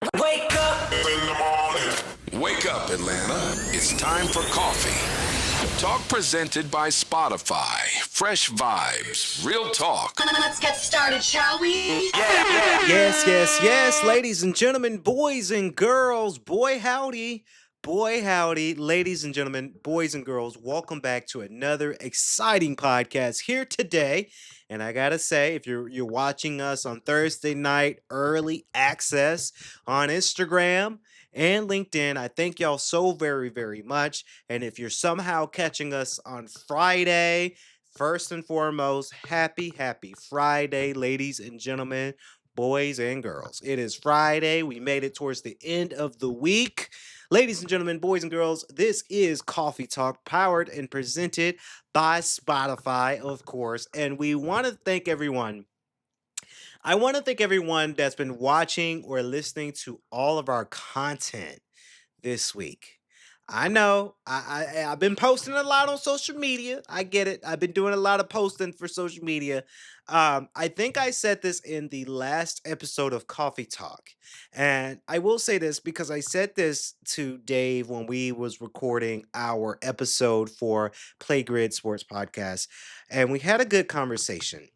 Wake up in the morning. Wake up, Atlanta. It's time for coffee. Talk presented by Spotify. Fresh vibes, real talk. Let's get started, shall we? Yes, ladies and gentlemen, boys and girls, boy howdy, ladies and gentlemen, boys and girls, welcome back to another exciting podcast here today. And I gotta say, if you're watching us on Thursday night, early access on Instagram and LinkedIn, I thank y'all so very much. And if you're somehow catching us on Friday, first and foremost, happy Friday, ladies and gentlemen, boys and girls. It is Friday. We made it towards the end of the week. Ladies and gentlemen, boys and girls, this is Coffee Talk, powered and presented by Spotify, of course. And we want to thank everyone. I want to thank everyone that's been watching or listening to all of our content this week. I know I've been posting a lot on social media. I get it. I've been doing a lot of posting for social media. I think I said this in the last episode of Coffee Talk, and I will say this because I said this to Dave when we was recording our episode for Play Grid Sports Podcast, and we had a good conversation.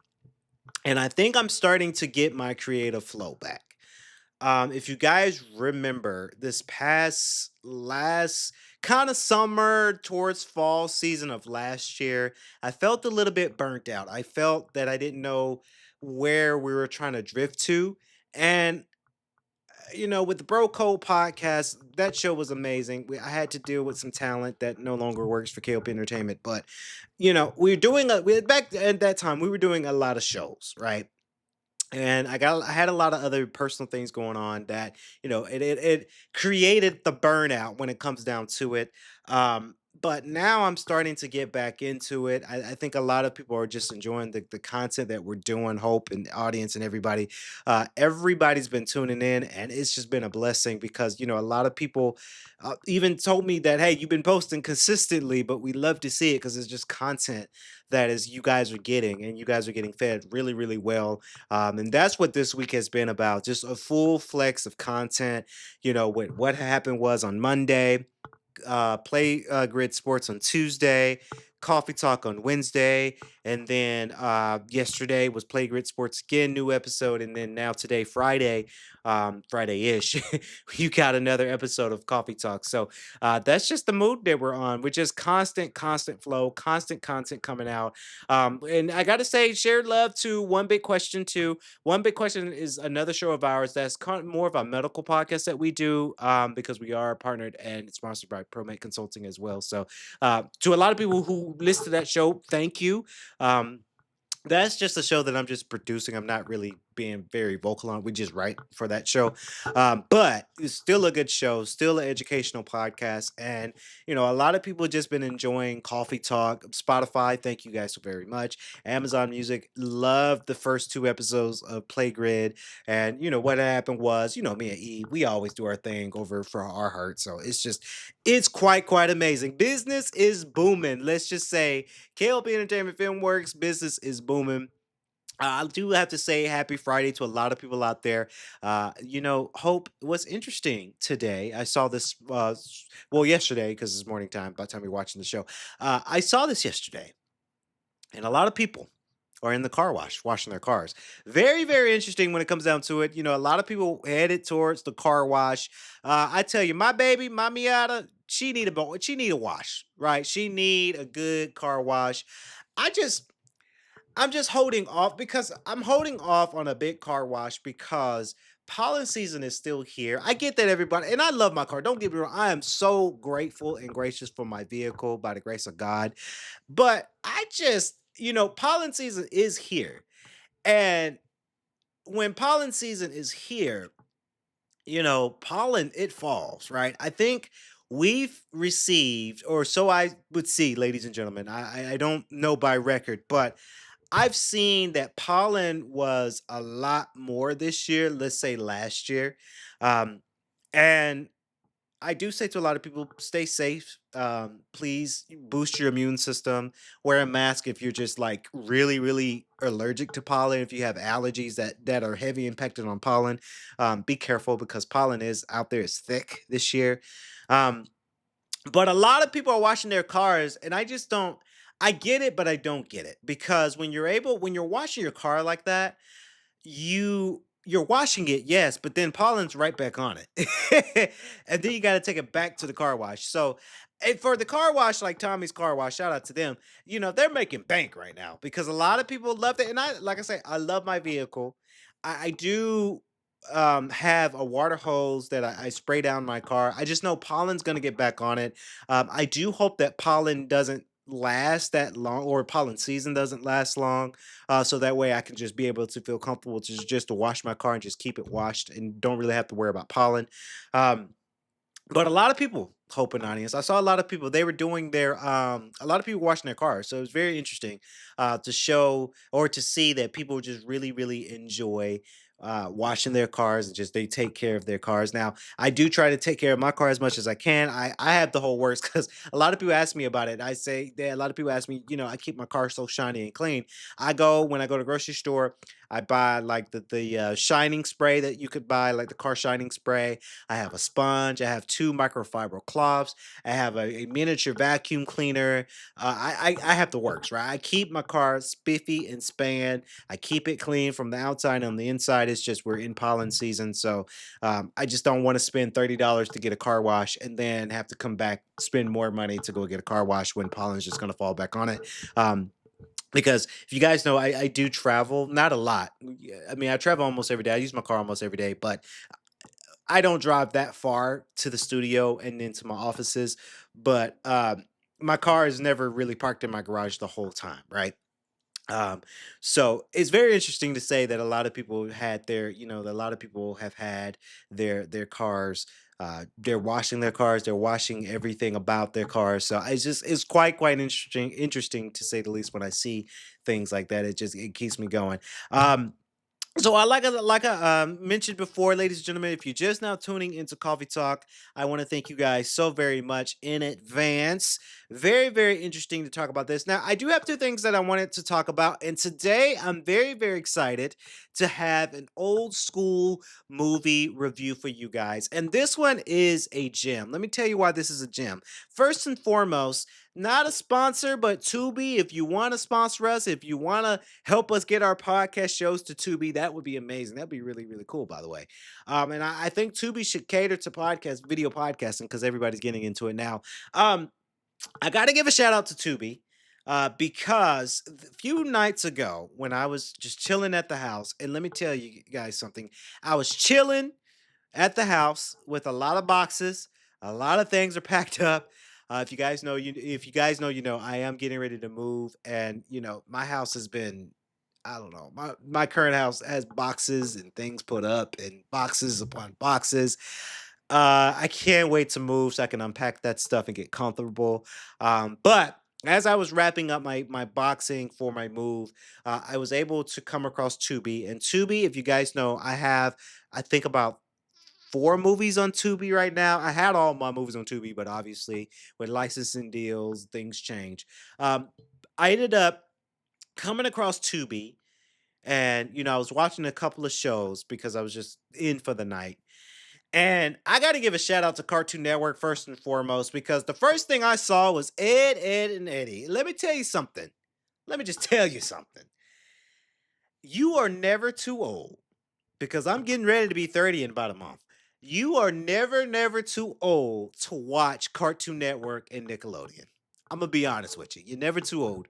And I think I'm starting to get my creative flow back. If you guys remember this past last kind of summer towards fall season of last year, I felt a little bit burnt out. I felt that I didn't know where we were trying to drift to. And with the Bro Code podcast, that show was amazing. I had to deal with some talent that no longer works for K.L.P Entertainment, but we were doing back at that time we were doing a lot of shows, right? And I had a lot of other personal things going on that it created the burnout when it comes down to it. But now I'm starting to get back into it. I think a lot of people are just enjoying the content that we're doing. Hope and the audience and everybody, everybody's been tuning in, and it's just been a blessing because a lot of people even told me that, hey, you've been posting consistently, but we love to see it because it's just content that is you guys are getting, and you guys are getting fed really well. And that's what this week has been about, just a full flex of content. What happened was on Monday, Play Grid Sports on Tuesday, Coffee Talk on Wednesday, and then yesterday was Play Grid Sports again, new episode, and then now today, Friday, Friday-ish, you got another episode of Coffee Talk. So that's just the mood that we're on, which is constant flow, constant content coming out. And I got to say, shared love to One Big Question too. One Big Question is another show of ours that's more of a medical podcast that we do because we are partnered and it's sponsored by ProMate Consulting as well. So to a lot of people who listen to that show, thank you. That's just a show that I'm just producing. I'm not really being very vocal on. We just write for that show. But it's still a good show, still an educational podcast. And, a lot of people just been enjoying Coffee Talk. Spotify, thank you guys so very much. Amazon Music, loved the first two episodes of Play Grid. And, what happened was, me and E, we always do our thing over for our heart. So it's quite amazing. Business is booming. Let's just say K.L.P Entertainment Filmworks business is booming. I do have to say happy Friday to a lot of people out there. Hope was interesting today. I saw this, yesterday, because it's morning time by the time you're watching the show. I saw this yesterday, and a lot of people are in the car wash, washing their cars. Very interesting when it comes down to it. A lot of people headed towards the car wash. I tell you, my baby, my Miata, she need a wash, right? She need a good car wash. I just I'm just holding off because I'm holding off on a big car wash because pollen season is still here. I get that, everybody, and I love my car. Don't get me wrong. I am so grateful and gracious for my vehicle by the grace of God. But I just, pollen season is here. And when pollen season is here, pollen, it falls, right? I think we've received, or so I would see, ladies and gentlemen. I don't know by record, but I've seen that pollen was a lot more this year, let's say last year. Um, and I do say to a lot of people, stay safe. Please boost your immune system. Wear a mask if you're just like really, really allergic to pollen. If you have allergies that are heavy impacted on pollen, be careful because pollen is out there. It's thick this year. Um, but a lot of people are washing their cars, and I just don't. I get it, but I don't get it because when you're washing your car like that, you're washing it, yes, but then pollen's right back on it. And then you gotta take it back to the car wash. So, and for the car wash, like Tommy's Car Wash, shout out to them, they're making bank right now because a lot of people love it. And I like I say, I love my vehicle. I do have a water hose that I spray down my car. I just know pollen's gonna get back on it. I do hope that pollen doesn't last that long or pollen season doesn't last long so that way I can just be able to feel comfortable just to wash my car and just keep it washed and don't really have to worry about pollen. Um, but a lot of people, Hope and Audience, I saw a lot of people. They were doing a lot of people washing their cars, so it was very interesting to show or to see that people just really, really enjoy. Washing their cars and just they take care of their cars. Now, I do try to take care of my car as much as I can. I have the whole works because a lot of people ask me about it. I say that a lot of people ask me, I keep my car so shiny and clean. When I go to the grocery store, I buy like the shining spray that you could buy, like the car shining spray. I have a sponge. I have two microfiber cloths. I have a miniature vacuum cleaner. I have the works, right? I keep my car spiffy and span. I keep it clean from the outside and on the inside. It's just we're in pollen season, so I just don't want to spend $30 to get a car wash and then have to come back spend more money to go get a car wash when pollen's just going to fall back on it. Um, because if you guys know, I do travel, not a lot. Yeah, I mean, I travel almost every day. I use my car almost every day, but I don't drive that far to the studio and into my offices. But my car is never really parked in my garage the whole time, right? Um, so it's very interesting to say that a lot of people had a lot of people have had their cars. They're washing their cars. They're washing everything about their cars. So it's quite interesting to say the least. When I see things like that, it keeps me going. So I like I mentioned before, ladies and gentlemen, if you're just now tuning into Coffee Talk, I want to thank you guys so very much in advance. Very, very interesting to talk about this. Now, I do have two things that I wanted to talk about, and today I'm very, very excited to have an old school movie review for you guys. And this one is a gem. Let me tell you why this is a gem. First and foremost, not a sponsor, but Tubi. If you want to sponsor us, if you want to help us get our podcast shows to Tubi, that would be amazing. That'd be really, really cool, by the way. And I think Tubi should cater to video podcasting, because everybody's getting into it now. Um, I got to give a shout out to Tubi. Because a few nights ago, when I was just chilling at the house, and let me tell you guys something, I was chilling at the house with a lot of boxes. A lot of things are packed up. If you guys know, I am getting ready to move, and my house has been. I don't know. My current house has boxes and things put up, and boxes upon boxes. I can't wait to move so I can unpack that stuff and get comfortable. But as I was wrapping up my boxing for my move, I was able to come across Tubi. And Tubi, if you guys know, I think about four movies on Tubi right now. I had all my movies on Tubi, but obviously with licensing deals, things change. Um, I ended up coming across Tubi, and I was watching a couple of shows because I was just in for the night. And I got to give a shout out to Cartoon Network first and foremost, because the first thing I saw was Ed, and Eddie. Let me tell you something. Let me just tell you something. You are never too old, because I'm getting ready to be 30 in about a month. You are never, never too old to watch Cartoon Network and Nickelodeon. I'm going to be honest with you. You're never too old.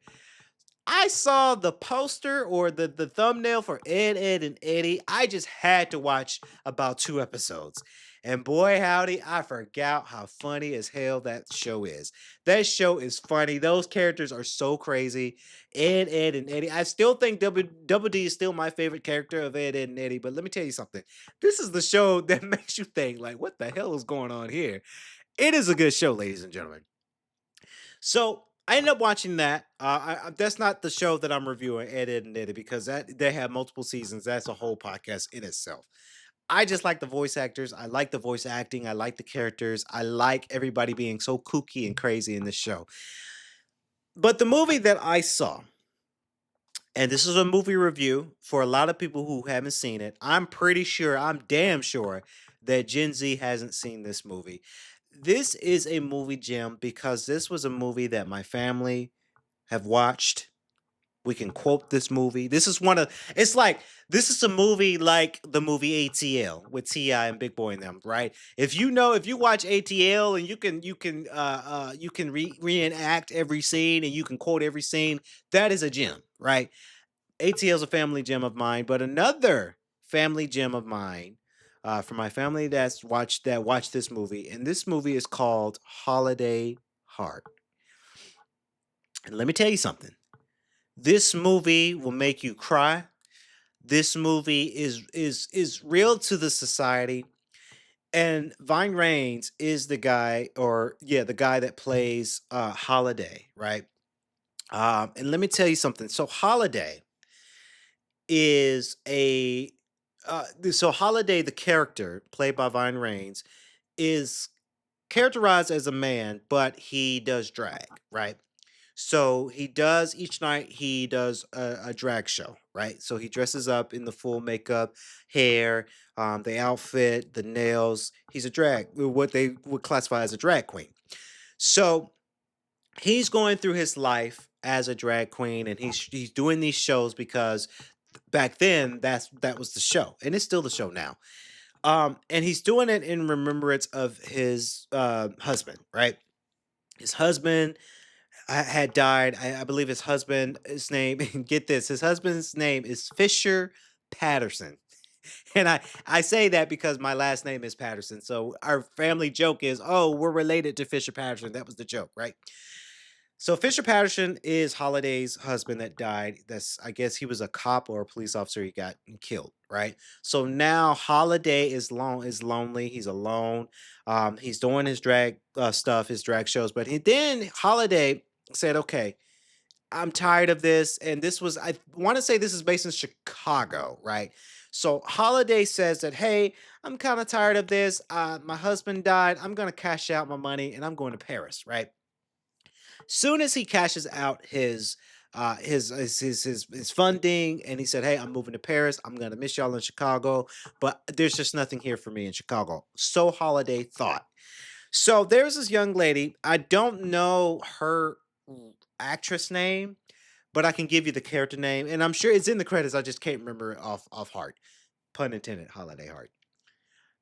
I saw the poster or the thumbnail for Ed, and Eddie. I just had to watch about two episodes. And boy, howdy, I forgot how funny as hell that show is. That show is funny. Those characters are so crazy. Ed, and Eddie. I still think Double D is still my favorite character of Ed, and Eddie. But let me tell you something. This is the show that makes you think, like, what the hell is going on here? It is a good show, ladies and gentlemen. So I ended up watching that. That's not the show that I'm reviewing, Ed, and Eddie, because that they have multiple seasons. That's a whole podcast in itself. I just like the voice actors. I like the voice acting. I like the characters. I like everybody being so kooky and crazy in this show. But the movie that I saw, and this is a movie review for a lot of people who haven't seen it. I'm pretty sure, I'm damn sure that Gen Z hasn't seen this movie. This is a movie gem because this was a movie that my family have watched. We can quote this movie. This is one of it's like this is a movie like the movie ATL with T.I. and Big Boy in them, right? If you watch ATL and you can reenact every scene and you can quote every scene, that is a gem, right? ATL is a family gem of mine, but another family gem of mine for my family that watched this movie, and this movie is called Holiday Heart. And let me tell you something. This movie will make you cry. This movie is real to the society. And Vine Rains is the guy, or yeah, the guy that plays Holiday, right? And let me tell you something. So Holiday is a Holiday, the character played by Vine Rains, is characterized as a man, but he does drag, right? So he does each night he does a drag show, right? So he dresses up in the full makeup, hair, the outfit, the nails. He's a drag, what they would classify as a drag queen. So he's going through his life as a drag queen, and he's doing these shows because back then that was the show, and it's still the show now. And he's doing it in remembrance of his husband, right? His husband had died. I believe his husband, his name, get this, his husband's name is Fisher Patterson. And I say that because my last name is Patterson. So our family joke is, oh, we're related to Fisher Patterson. That was the joke, right? So Fisher Patterson is Holiday's husband that died. That's I guess he was a cop or a police officer. He got killed, right? So now Holiday is lonely. He's alone. He's doing his drag stuff, his drag shows. But then Holiday said, "Okay, I'm tired of this." And this was I want to say this is based in Chicago, right? So Holiday says that, "Hey, I'm kind of tired of this. My husband died. I'm gonna cash out my money and I'm going to Paris, right?" Soon as he cashes out his funding, and he said, "Hey, I'm moving to Paris. I'm gonna miss y'all in Chicago, but there's just nothing here for me in Chicago." So Holiday thought. So there's this young lady. I don't know her actress name, but I can give you the character name, and I'm sure it's in the credits. I just can't remember it off heart. Pun intended. Holiday Heart.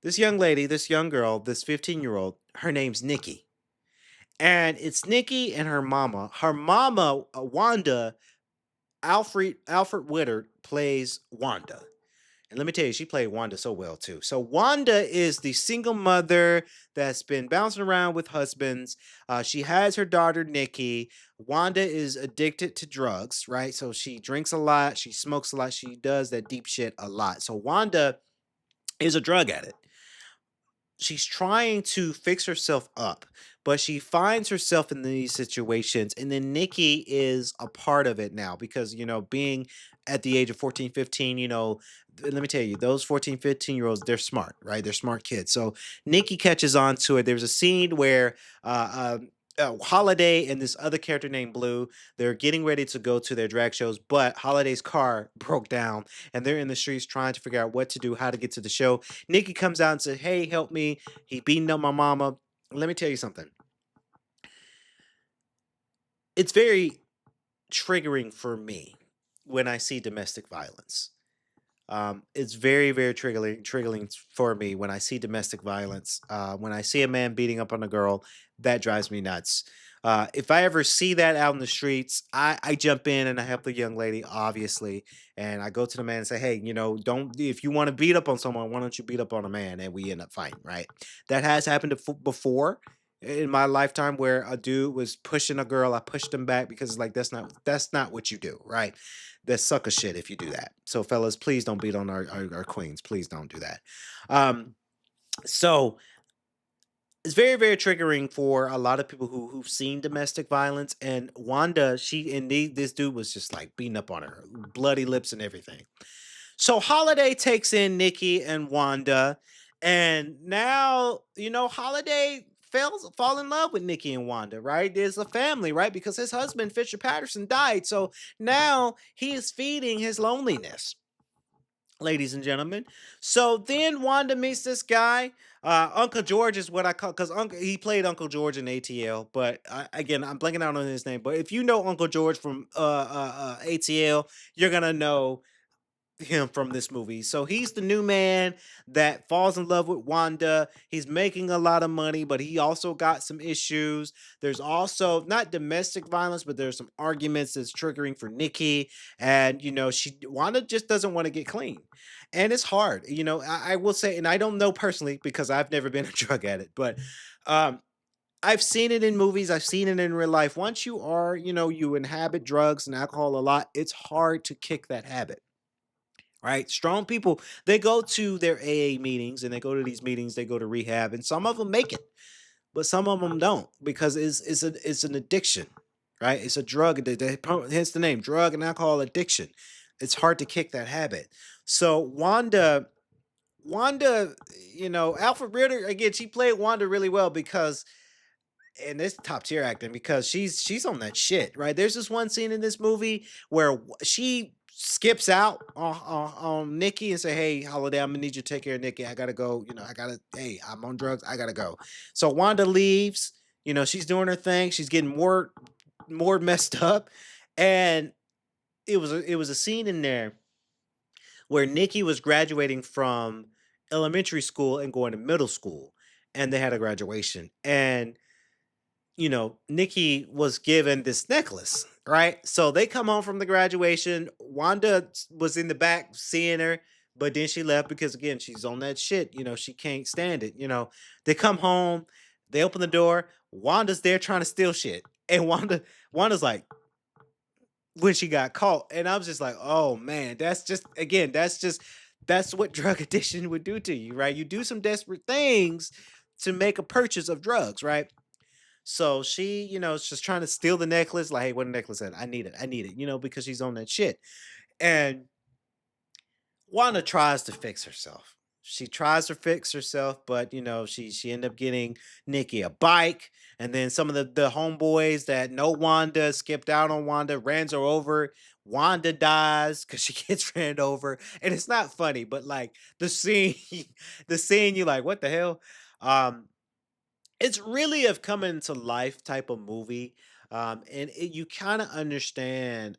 This young lady, this young girl, this 15-year-old, her name's Nikki. And it's Nikki and her mama. Her mama, Wanda, Alfred Witter plays Wanda. And let me tell you, she played Wanda so well too. So Wanda is the single mother that's been bouncing around with husbands. She has her daughter Nikki. Wanda is addicted to drugs, right? So she drinks a lot, she smokes a lot, she does that deep shit a lot. So Wanda is a drug addict. She's trying to fix herself up, but she finds herself in these situations. And then Nikki is a part of it now because, being at the age of 14, 15, let me tell you, those 14, 15 year olds, they're smart, right? They're smart kids. So Nikki catches on to it. There's a scene where Holiday and this other character named Blue, they're getting ready to go to their drag shows, but Holiday's car broke down and they're in the streets trying to figure out what to do, how to get to the show. Nikki comes out and says, "Hey, help me. He beating up my mama." Let me tell you something. It's very triggering for me when I see domestic violence. It's very, very triggering for me when I see domestic violence. When I see a man beating up on a girl, that drives me nuts. If I ever see that out in the streets, I jump in and I help the young lady, obviously, and I go to the man and say, "Hey, don't if you want to beat up on someone, why don't you beat up on a man?" And we end up fighting, right? That has happened before in my lifetime where a dude was pushing a girl. I pushed him back because it's like that's not what you do, right? That's sucker shit if you do that. So fellas, please don't beat on our queens. Please don't do that. So it's very, very triggering for a lot of people who've seen domestic violence. And Wanda, this dude was just like beating up on her, bloody lips and everything. So Holiday takes in Nikki and Wanda, and now Holiday fall in love with Nikki and Wanda. Right? There's a family, right? Because his husband Fisher Patterson died, so now he is feeding his loneliness, ladies and gentlemen. So then Wanda meets this guy. Uncle George is what I call, because Uncle he played Uncle George in ATL, but again I'm blanking out on his name. But if you know Uncle George from ATL, you're gonna know him from this movie. So he's the new man that falls in love with Wanda. He's making a lot of money, but he also got some issues. There's also not domestic violence, but there's some arguments that's triggering for Nikki. And she Wanda just doesn't want to get clean. And it's hard. I will say, and I don't know personally because I've never been a drug addict, but um I've seen it in movies, I've seen it in real life. Once you are, you inhabit drugs and alcohol a lot, it's hard to kick that habit, right? Strong people, they go to their AA meetings and they go to these meetings, they go to rehab, and some of them make it, but some of them don't because it's an addiction, right? It's a drug, hence the name, drug and alcohol addiction. It's hard to kick that habit. So Wanda, Alfred Ritter again, she played Wanda really well because and it's top tier acting because she's on that shit, right? There's this one scene in this movie where she skips out on Nikki and say, "Hey, Holiday, I'm gonna need you to take care of Nikki. I gotta go. I gotta. Hey, I'm on drugs. I gotta go." So Wanda leaves. She's doing her thing. She's getting more messed up, and it was a scene in there where Nikki was graduating from elementary school and going to middle school, and they had a graduation, and Nikki was given this necklace, right? So they come home from the graduation. Wanda was in the back seeing her, but then she left because again, she's on that shit. She can't stand it. They come home, they open the door. Wanda's there trying to steal shit. And Wanda's like, when she got caught. And I was just like, oh man, that's what drug addiction would do to you, right? You do some desperate things to make a purchase of drugs, right? So she, is just trying to steal the necklace. Like, hey, what necklace at? I need it. I need it. Because she's on that shit. And Wanda tries to fix herself. She tries to fix herself, but she ended up getting Nikki a bike, and then some of the homeboys that know Wanda skipped out on Wanda, ran her over. Wanda dies because she gets ran over, and it's not funny, but like the scene, the scene, you like, what the hell? Um, it's really a coming to life type of movie, and you kind of understand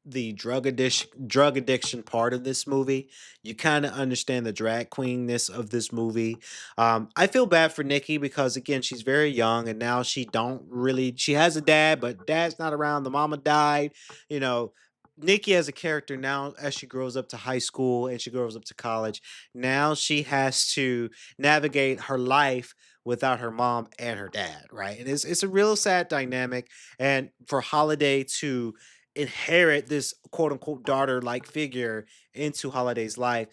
the drug addiction part of this movie. You kind of understand the drag queenness of this movie. I feel bad for Nikki because again, she's very young, and now she has a dad, but dad's not around. The mama died. You know. Nikki as a character now, as she grows up to high school and she grows up to college, now she has to navigate her life without her mom and her dad, right? And it's a real sad dynamic. And for Holiday to inherit this quote unquote daughter like figure into Holiday's life.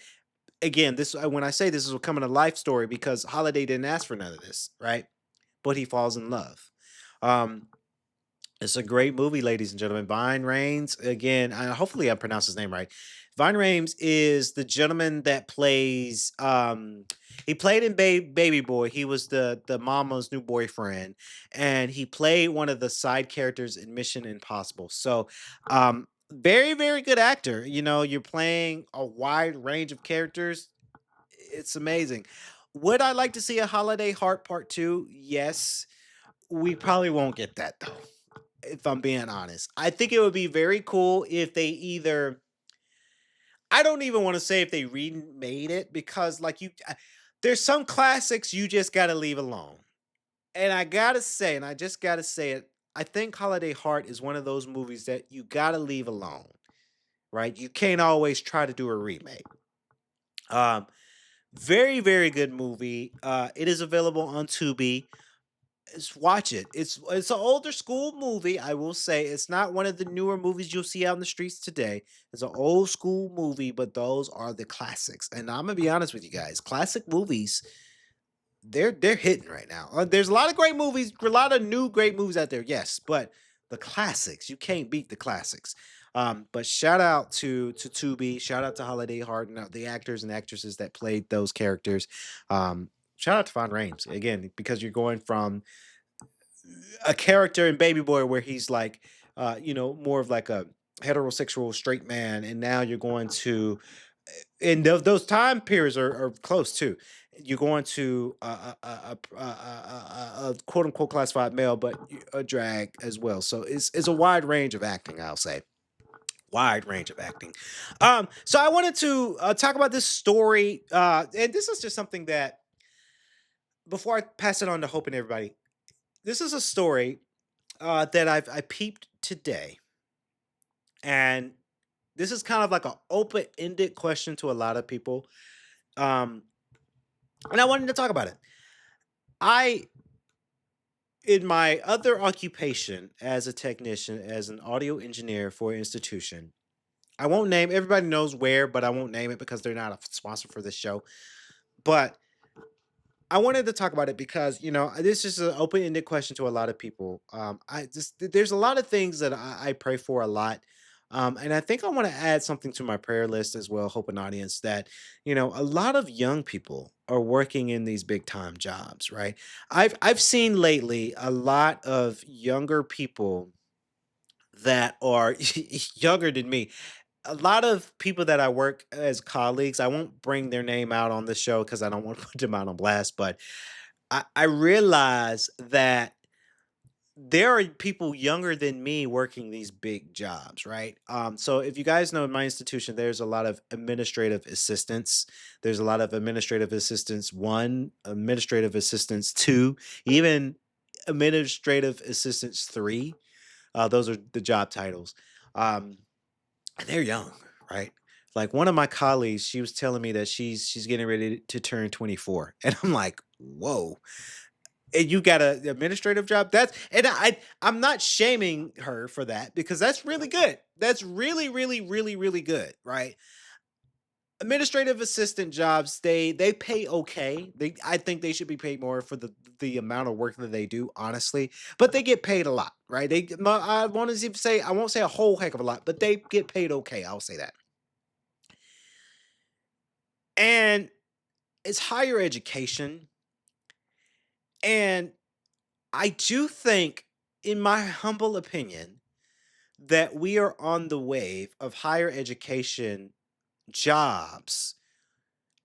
Again, this when I say this is becoming a life story because Holiday didn't ask for none of this, right? But he falls in love. Um, it's a great movie, ladies and gentlemen. Vine Rames, again, hopefully I pronounced his name right. Vine Rames is the gentleman that plays he played in Baby Boy. He was the mama's new boyfriend, and he played one of the side characters in Mission Impossible. So very, very good actor. You're playing a wide range of characters. It's amazing. Would I like to see a Holiday Heart Part 2? Yes. We probably won't get that though, if I'm being honest. I think it would be very cool if they either I don't even want to say if they remade it because there's some classics you just got to leave alone. And I got to say, and I just got to say it, I think Holiday Heart is one of those movies that you got to leave alone, right? You can't always try to do a remake. Um very very good movie. It is available on Tubi. Just watch it. It's an older school movie. I will say it's not one of the newer movies you'll see out in the streets today. It's an old school movie, but those are the classics. And I'm gonna be honest with you guys, classic movies they're hitting right now. There's a lot of great movies, a lot of new great movies out there, yes, but the classics you can't beat the classics. But shout out to Tubi, shout out to Holiday Heart and the actors and actresses that played those characters. Shout out to Von Rames again because you're going from a character in Baby Boy where he's like, more of like a heterosexual straight man, and now you're going to, and those time periods are close too. You're going to a quote unquote classified male, but a drag as well. So it's a wide range of acting. I'll say wide range of acting. So I wanted to talk about this story, and this is just something that before I pass it on to Hope and everybody, this is a story that I peeped today, and this is kind of like an open ended question to a lot of people, um, and I wanted to talk about it. I, in my other occupation as a technician, as an audio engineer for an institution, I won't name. Everybody knows where, but I won't name it because they're not a sponsor for this show. But I wanted to talk about it because this is an open-ended question to a lot of people. I just there's a lot of things that I pray for a lot, and I think I want to add something to my prayer list as well. Hope an audience that a lot of young people are working in these big time jobs. Right? I've seen lately a lot of younger people that are younger than me, a lot of people that I work as colleagues. I won't bring their name out on the show because I don't want to put them out on blast, but I realize that there are people younger than me working these big jobs, right? So if you guys know in my institution, there's a lot of administrative assistants. There's a lot of administrative assistants one, administrative assistants two, even administrative assistants three. Those are the job titles. Um, and they're young, right? Like one of my colleagues, she was telling me that she's getting ready to turn 24. And I'm like, whoa. And you got a administrative job? That's and I'm not shaming her for that because that's really good. That's really, really, really, really good, right? Administrative assistant jobs, they pay okay. I think they should be paid more for the amount of work that they do, honestly. But they get paid a lot, right? I want to say I won't say a whole heck of a lot, but they get paid okay. I'll say that. And it's higher education. And I do think, in my humble opinion, that we are on the wave of higher education jobs.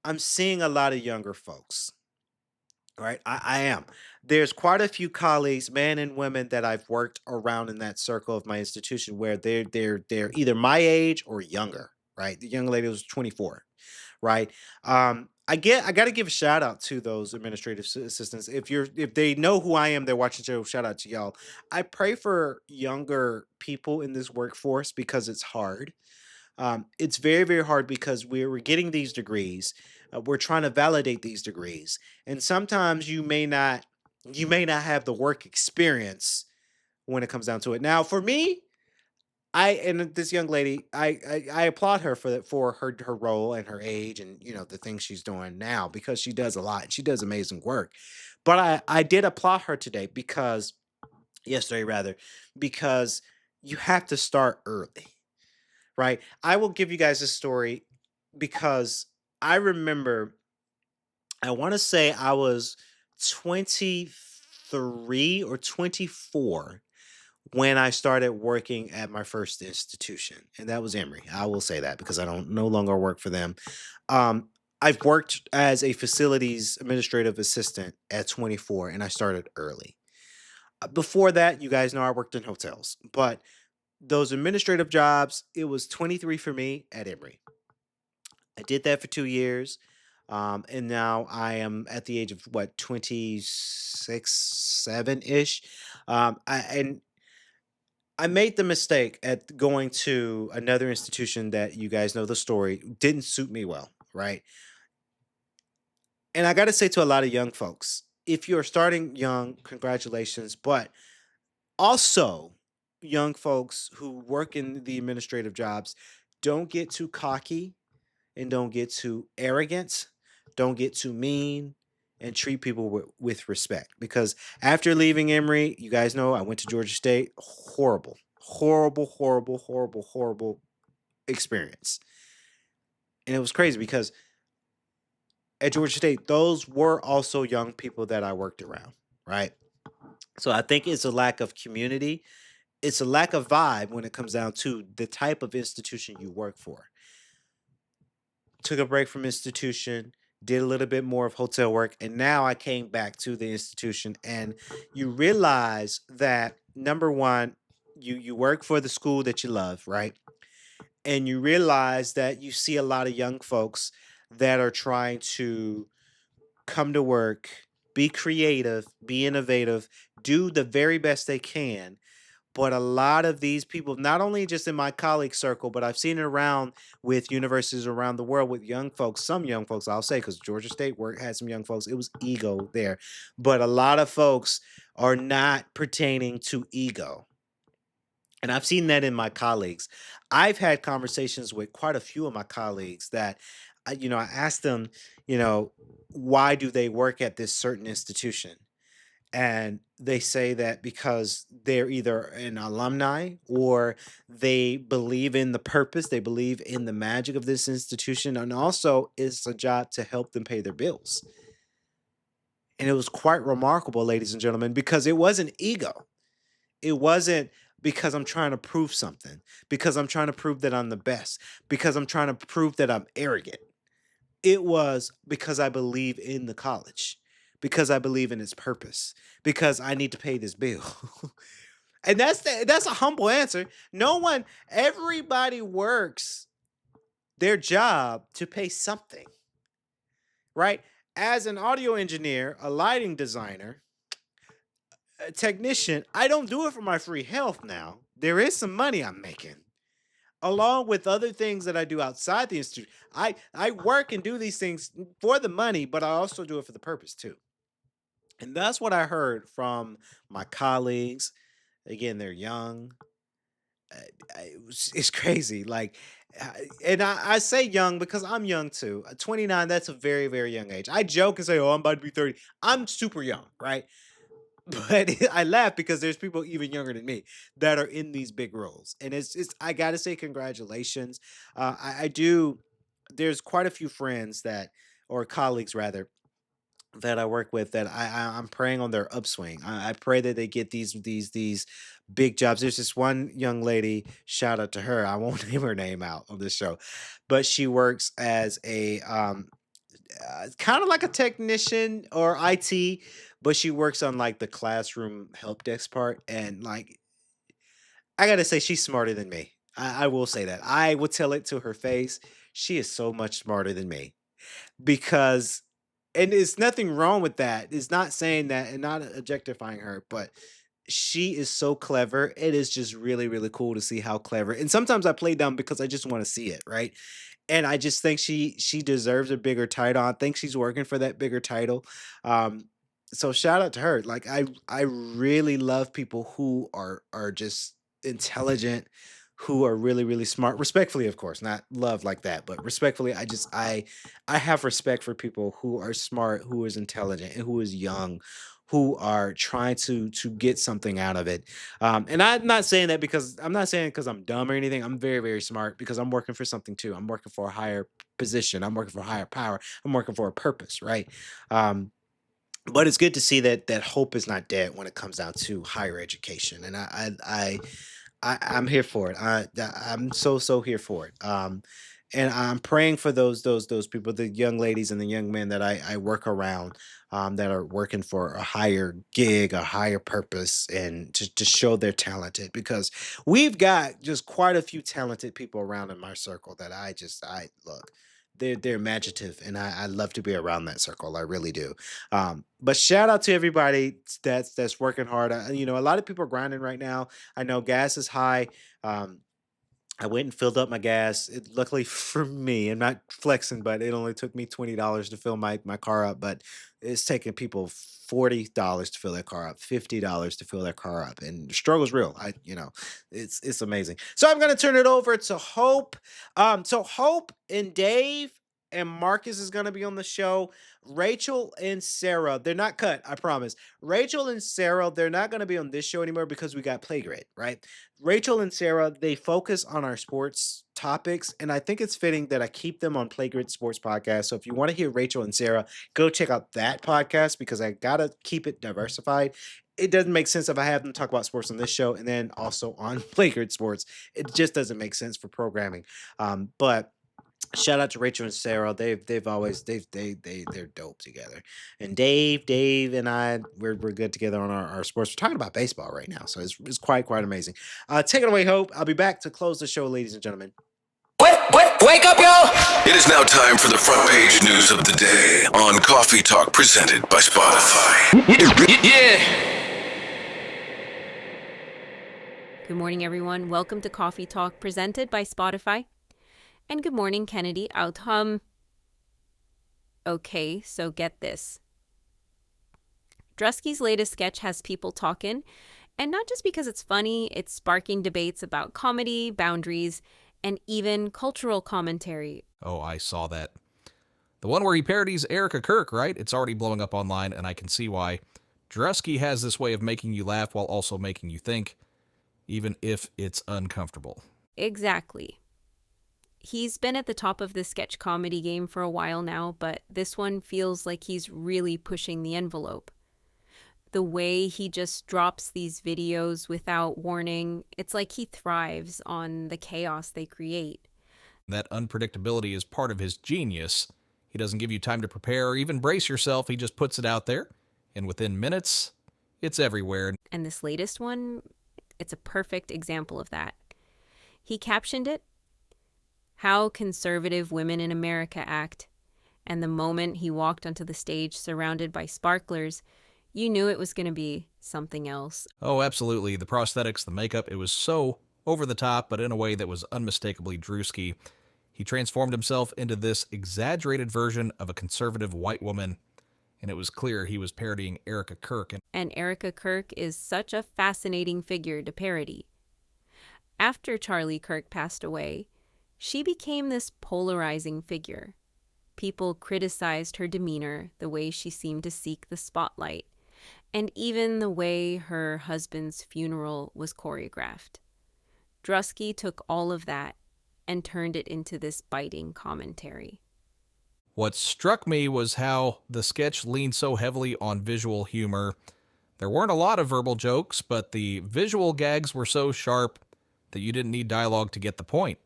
I'm seeing a lot of younger folks. Right, I am. There's quite a few colleagues, men and women, that I've worked around in that circle of my institution where they're either my age or younger. Right, the young lady was 24. Right, I got to give a shout out to those administrative assistants. If they know who I am, they're watching the show. Shout out to y'all. I pray for younger people in this workforce because it's hard. It's very, very hard because we're getting these degrees. We're trying to validate these degrees, and sometimes you may not have the work experience when it comes down to it. Now, for me, I and this young lady, I applaud her for her role and her age and the things she's doing now because she does a lot. She does amazing work. But I did applaud her today because yesterday rather because you have to start early, right? I will give you guys a story because I remember, I want to say I was 23 or 24 when I started working at my first institution, and that was Emory. I will say that because I don't no longer work for them. Um, I've worked as a facilities administrative assistant at 24, and I started early. Before that, you guys know I worked in hotels, but those administrative jobs, it was 23 for me at Emory. I did that for 2 years. And now I am at the age of what, 26, 7 ish. And I made the mistake at going to another institution that you guys know the story didn't suit me well, right? And I got to say to a lot of young folks, if you're starting young, congratulations. But also, young folks who work in the administrative jobs, don't get too cocky and don't get too arrogant, don't get too mean, and treat people with respect. Because after leaving Emory, you guys know I went to Georgia State. Horrible, Horrible, horrible, horrible, horrible experience. And it was crazy because at Georgia State, those were also young people that I worked around, right? So I think it's a lack of community. It's a lack of vibe when it comes down to the type of institution you work for. Took a break from institution, did a little bit more of hotel work, and now I came back to the institution. And you realize that number one, you work for the school that you love, right? And you realize that you see a lot of young folks that are trying to come to work, be creative, be innovative, do the very best they can. But a lot of these people, not only just in my colleague circle, but I've seen it around with universities around the world with young folks, some young folks, I'll say, because Georgia State work had some young folks. It was ego there. But a lot of folks are not pertaining to ego. And I've seen that in my colleagues. I've had conversations with quite a few of my colleagues that, I asked them, you know, why do they work at this certain institution? And they say that because they're either an alumni or they believe in the purpose, they believe in the magic of this institution, and also it's a job to help them pay their bills. And it was quite remarkable, ladies and gentlemen, because it wasn't ego. It wasn't because I'm trying to prove something, because I'm trying to prove that I'm the best, because I'm trying to prove that I'm arrogant. It was because I believe in the college, because I believe in its purpose, because I need to pay this bill. And that's a humble answer. No one Everybody works their job to pay something, right? As an audio engineer, a lighting designer, a technician, I don't do it for my free health now. There is some money I'm making along with other things that I do outside the institute. I work and do these things for the money, but I also do it for the purpose too. And that's what I heard from my colleagues. Again, they're young. It's crazy. Uh, and I say young because I'm young too. 29, that's a very, very young age. I joke and say, oh, I'm about to be 30. I'm super young, right? But I laugh because there's people even younger than me that are in these big roles, and it's I gotta say congratulations. I do. There's quite a few friends that, or colleagues rather, that I work with that I'm praying on their upswing. I pray that they get these big jobs. There's this one young lady. Shout out to her. I won't name her name out on this show, but she works as a kind of like a technician or IT, but she works on like the classroom help desk part. And like, I gotta say, she's smarter than me. I will say that. I will tell it to her face. She is so much smarter than me because, and it's nothing wrong with that. It's not saying that and not objectifying her, but she is so clever. It is just really, really cool to see how clever. And sometimes I play dumb because I just want to see it, right? And I just think she deserves a bigger title. I think she's working for that bigger title. Um, so shout out to her. Like I really love people who are just intelligent, who are really, really smart. Respectfully, of course, not love like that, but respectfully, I have respect for people who are smart, who is intelligent, and who is young, who are trying to get something out of it. And I'm not saying that because I'm not saying because I'm dumb or anything. I'm very, very smart because I'm working for something too. I'm working for a higher position. I'm working for higher power. I'm working for a purpose, right? Um, but it's good to see that hope is not dead when it comes down to higher education, and I'm here for it. I'm so here for it. And I'm praying for those people, the young ladies and the young men that I work around, that are working for a higher gig, a higher purpose, and to show they're talented because we've got just quite a few talented people around in my circle that I look. They're imaginative, and I love to be around that circle. I really do. But shout out to everybody that's working hard. A lot of people are grinding right now. I know gas is high. Um, I went and filled up my gas. Luckily for me, I'm not flexing, but it only took me $20 to fill my car up. But it's taking people $40 to fill their car up, $50 to fill their car up, and the struggle's real. It's amazing. So I'm gonna turn it over to Hope. So Hope and Dave. and Marcus is going to be on the show. Rachel and Sarah, they're not cut, I promise. Rachel and Sarah, they're not going to be on this show anymore because we got Playgrid, right? Rachel and Sarah, they focus on our sports topics, and I think it's fitting that I keep them on Playgrid Sports Podcast. So if you want to hear Rachel and Sarah, go check out that podcast because I got to keep it diversified. It doesn't make sense if I have them talk about sports on this show and then also on Playgrid Sports. It just doesn't make sense for programming. But shout out to Rachel and Sarah. They've always they're dope together. And Dave and I we're good together on our sports. We're talking about baseball right now, so it's quite amazing. Take it away, Hope. I'll be back to close the show, ladies and gentlemen. Wake up, y'all! It is now time for the front page news of the day on Coffee Talk presented by Spotify. Yeah! Good morning, everyone. Welcome to Coffee Talk presented by Spotify. And good morning, Kennedy. Okay, so get this. Druski's latest sketch has people talking, and not just because it's funny, it's sparking debates about comedy, boundaries, and even cultural commentary. Oh, I saw that. The one where he parodies Erica Kirk, right? It's already blowing up online, and I can see why. Druski has this way of making you laugh while also making you think, even if it's uncomfortable. Exactly. He's been at the top of the sketch comedy game for a while now, but this one feels like he's really pushing the envelope. The way he just drops these videos without warning, it's like he thrives on the chaos they create. That unpredictability is part of his genius. He doesn't give you time to prepare or even brace yourself. He just puts it out there, and within minutes, it's everywhere. And this latest one, it's a perfect example of that. He captioned it, "How Conservative Women in America Act." And the moment he walked onto the stage surrounded by sparklers, you knew it was going to be something else. Oh, absolutely. The prosthetics, the makeup, it was so over the top, but in a way that was unmistakably Druski. He transformed himself into this exaggerated version of a conservative white woman, and it was clear he was parodying Erica Kirk. And Erica Kirk is such a fascinating figure to parody. After Charlie Kirk passed away, she became this polarizing figure. People criticized her demeanor, the way she seemed to seek the spotlight, and even the way her husband's funeral was choreographed. Druski took all of that and turned it into this biting commentary. What struck me was how the sketch leaned so heavily on visual humor. There weren't a lot of verbal jokes, but the visual gags were so sharp that you didn't need dialogue to get the point.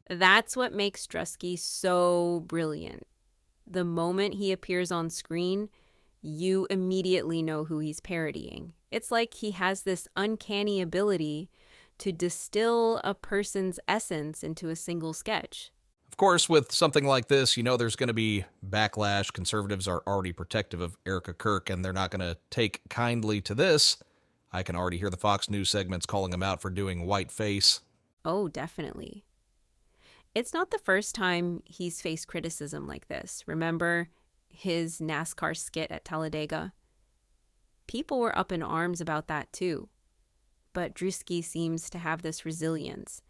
That's what makes Druski so brilliant. The moment he appears on screen, you immediately know who he's parodying. It's like he has this uncanny ability to distill a person's essence into a single sketch. Of course, with something like this, you know there's going to be backlash. Conservatives are already protective of Erica Kirk, and they're not going to take kindly to this. I can already hear the Fox News segments calling him out for doing whiteface. Oh, definitely. It's not the first time he's faced criticism like this. Remember his NASCAR skit at Talladega? People were up in arms about that too. But Druski seems to have this resilience.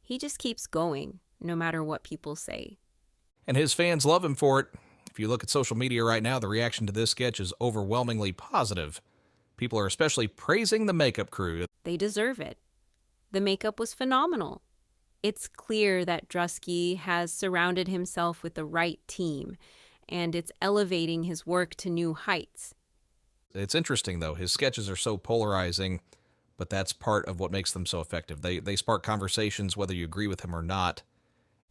He just keeps going, no matter what people say. And his fans love him for it. If you look at social media right now, the reaction to this sketch is overwhelmingly positive. People are especially praising the makeup crew. They deserve it. The makeup was phenomenal. It's clear that Druski has surrounded himself with the right team, and it's elevating his work to new heights. It's interesting, though. His sketches are so polarizing, but that's part of what makes them so effective. They spark conversations whether you agree with him or not.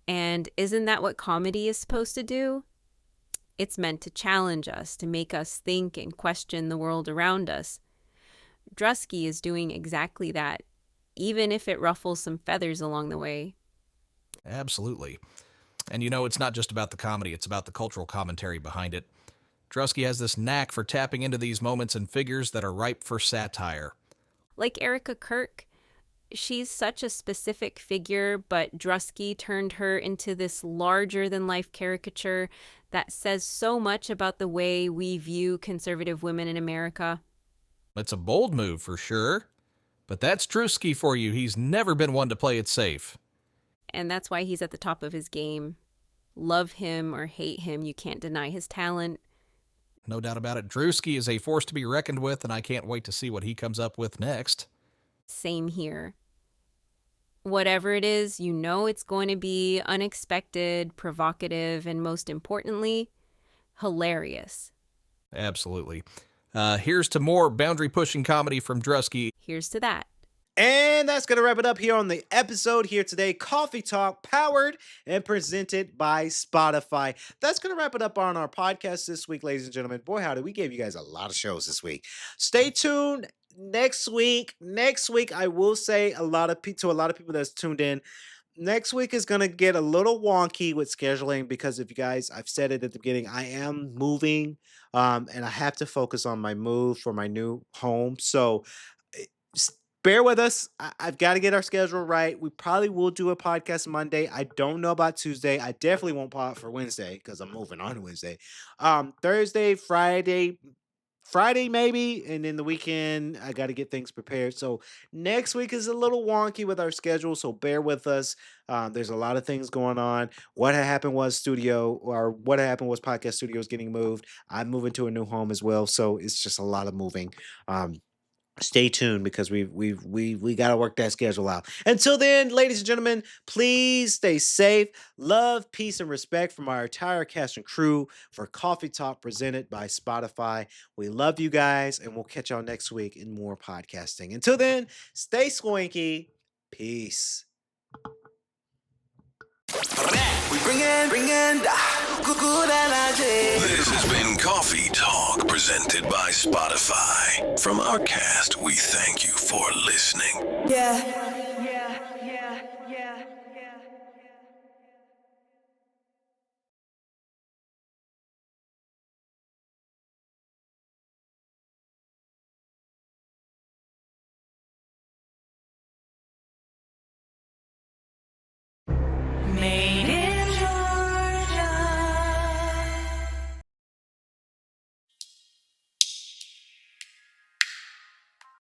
And isn't that what comedy is supposed to do? It's meant to challenge us, to make us think and question the world around us. Druski is doing exactly that, even if it ruffles some feathers along the way. Absolutely. And you know, it's not just about the comedy, it's about the cultural commentary behind it. Druski has this knack for tapping into these moments and figures that are ripe for satire. Like Erica Kirk, she's such a specific figure, but Druski turned her into this larger-than-life caricature that says so much about the way we view conservative women in America. It's a bold move for sure, but that's Druski for you. He's never been one to play it safe. And that's why he's at the top of his game. Love him or hate him, you can't deny his talent. No doubt about it. Druski is a force to be reckoned with, and I can't wait to see what he comes up with next. Same here. Whatever it is, you know it's going to be unexpected, provocative, and most importantly, hilarious. Absolutely. Here's to more boundary-pushing comedy from Druski. Here's to that. And that's going to wrap it up here on the episode here today. Coffee Talk, powered and presented by Spotify. That's going to wrap it up on our podcast this week, ladies and gentlemen. Boy, howdy, we gave you guys a lot of shows this week. Stay tuned next week. Next week, I will say to a lot of people that's tuned in, next week is going to get a little wonky with scheduling because if you guys, I've said it at the beginning, I am moving and I have to focus on my move for my new home. So bear with us. I've got to get our schedule right. We probably will do a podcast Monday. I don't know about Tuesday. I definitely won't pod for Wednesday because I'm moving on Wednesday. Thursday, Friday maybe, and then the weekend I got to get things prepared. So next week is a little wonky with our schedule, so bear with us. There's a lot of things going on. What happened was podcast studios getting moved. I'm moving to a new home as well, so it's just a lot of moving. Stay tuned because we got to work that schedule out. Until then, ladies and gentlemen, please stay safe. Love, peace, and respect from our entire cast and crew for Coffee Talk presented by Spotify. We love you guys, and we'll catch y'all next week in more podcasting. Until then, stay swanky. Peace. We bring in good energy. This has been Coffee Talk presented by Spotify. From our cast, we thank you for listening. Yeah.